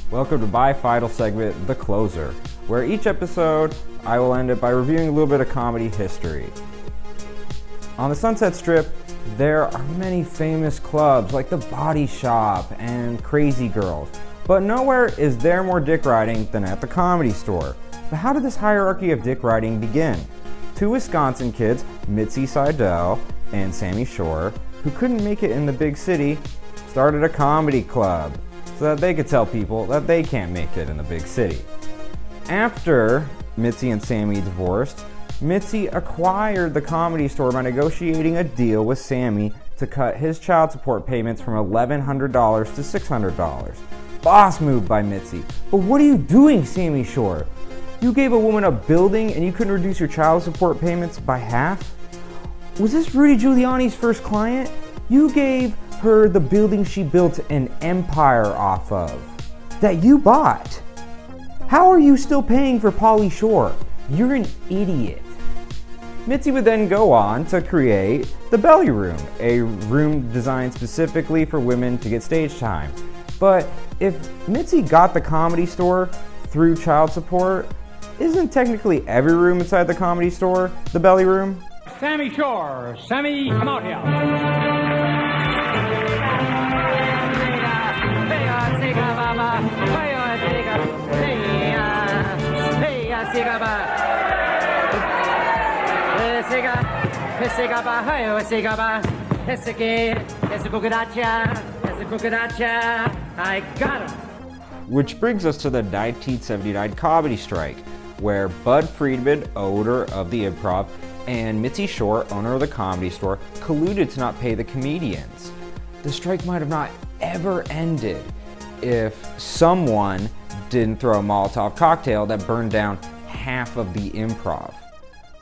Welcome to my final segment, The Closer, where each episode I will end it by reviewing a little bit of comedy history. On the Sunset Strip, there are many famous clubs like the Body Shop and Crazy Girls, but nowhere is there more dick riding than at the Comedy Store. But how did this hierarchy of dick riding begin? Two Wisconsin kids, Mitzi Seidel and Sammy Shore, who couldn't make it in the big city, started a comedy club so that they could tell people that they can't make it in the big city. After Mitzi and Sammy divorced, Mitzi acquired the Comedy Store by negotiating a deal with Sammy to cut his child support payments from $1,100 to $600. Boss move by Mitzi. But what are you doing, Sammy Shore? You gave a woman a building and you couldn't reduce your child support payments by half? Was this Rudy Giuliani's first client? You gave her the building she built an empire off of, that you bought. How are you still paying for Pauly Shore? You're an idiot. Mitzi would then go on to create the Belly Room, a room designed specifically for women to get stage time. But if Mitzi got the Comedy Store through child support, isn't technically every room inside the Comedy Store the Belly Room? Sammy Shore. Sammy, come out here. I got him. Which brings us to the 1979 comedy strike, where Bud Friedman, owner of the Improv, and Mitzi Shore, owner of the Comedy Store, colluded to not pay the comedians. The strike might have not ever ended if someone didn't throw a Molotov cocktail that burned down half of the Improv.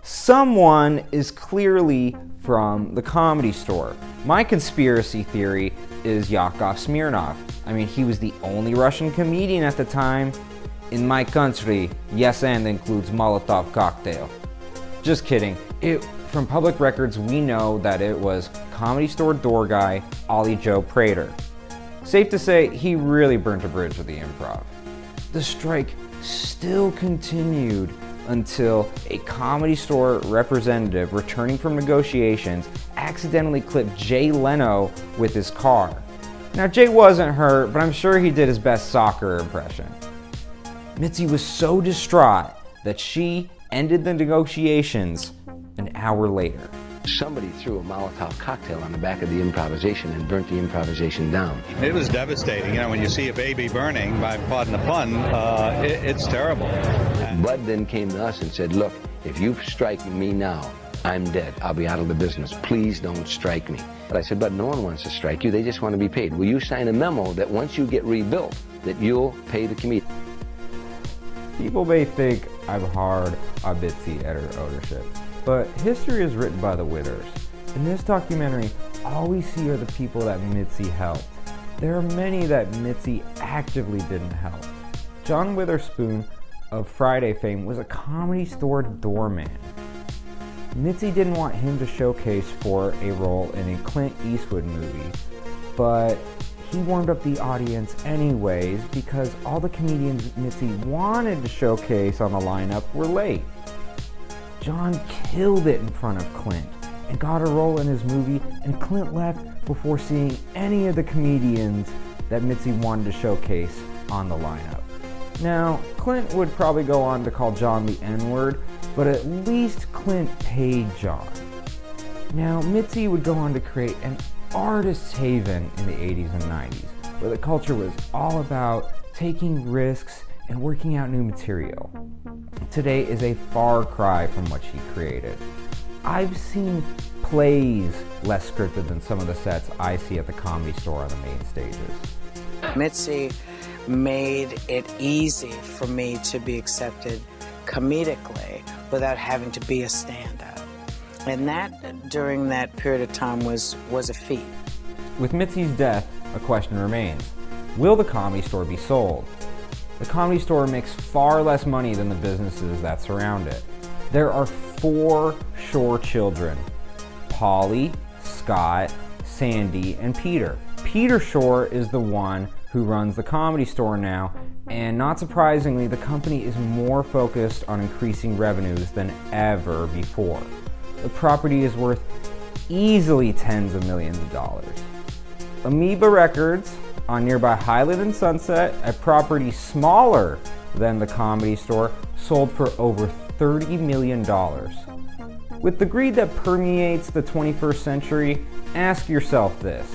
Someone is clearly from the Comedy Store. My conspiracy theory is Yakov Smirnoff. I mean, he was the only Russian comedian at the time. In my country, yes and includes Molotov cocktail. Just kidding. From public records, we know that it was Comedy Store door guy, Ollie Joe Prater. Safe to say, he really burnt a bridge with the Improv. The strike still continued until a Comedy Store representative returning from negotiations accidentally clipped Jay Leno with his car. Now, Jay wasn't hurt, but I'm sure he did his best soccer impression. Mitzi was so distraught that she ended the negotiations an hour later. Somebody threw a Molotov cocktail on the back of the improvisation and burnt the improvisation down. It was devastating. You know, when you see a baby burning, by pardon the pun, it's terrible. Bud then came to us and said, look, if you strike me now, I'm dead. I'll be out of the business. Please don't strike me. But I said, Bud, no one wants to strike you. They just want to be paid. Will you sign a memo that once you get rebuilt, that you'll pay the comedian? People may think I'm hard on Mitzi and her ownership, but history is written by the winners. In this documentary, all we see are the people that Mitzi helped. There are many that Mitzi actively didn't help. John Witherspoon of Friday fame was a Comedy Store doorman. Mitzi didn't want him to showcase for a role in a Clint Eastwood movie, but he warmed up the audience anyways because all the comedians Mitzi wanted to showcase on the lineup were late. John killed it in front of Clint and got a role in his movie, and Clint left before seeing any of the comedians that Mitzi wanted to showcase on the lineup. Now, Clint would probably go on to call John the N-word, but at least Clint paid John. Now, Mitzi would go on to create an artist's haven in the 80s and 90s, where the culture was all about taking risks and working out new material. Today is a far cry from what she created. I've seen plays less scripted than some of the sets I see at the Comedy Store on the main stages. Mitzi made it easy for me to be accepted comedically without having to be a stand-up. And that, during that period of time, was a feat. With Mitzi's death, a question remains. Will the Comedy Store be sold? The Comedy Store makes far less money than the businesses that surround it. There are 4 Shore children: Polly, Scott, Sandy, and Peter. Peter Shore is the one who runs the Comedy Store now, and not surprisingly, the company is more focused on increasing revenues than ever before. The property is worth easily tens of millions of dollars. Amoeba Records on nearby Highland and Sunset, a property smaller than the Comedy Store, sold for over $30 million. With the greed that permeates the 21st century, ask yourself this.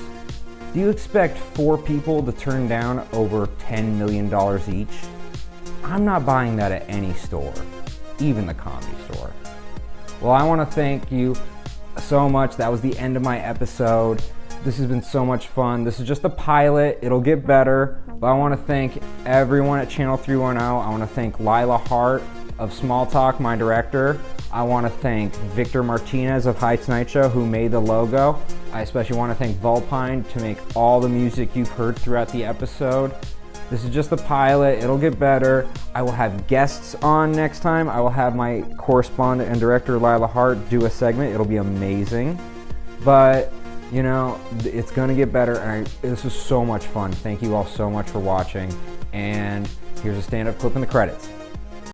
Do you expect 4 people to turn down over $10 million each? I'm not buying that at any store, even the Comedy Store. Well, I want to thank you so much. That was the end of my episode. This has been so much fun. This is just the pilot. It'll get better. But I want to thank everyone at Channel 310. I want to thank Lila Hart of Small Talk, my director. I want to thank Victor Martinez of High Tonight Show, who made the logo. I especially want to thank Vulpine to make all the music you've heard throughout the episode. This is just the pilot. It'll get better. I will have guests on next time. I will have my correspondent and director, Lila Hart, do a segment. It'll be amazing. But, you know, it's going to get better. And this was so much fun. Thank you all so much for watching. And here's a stand-up clip in the credits.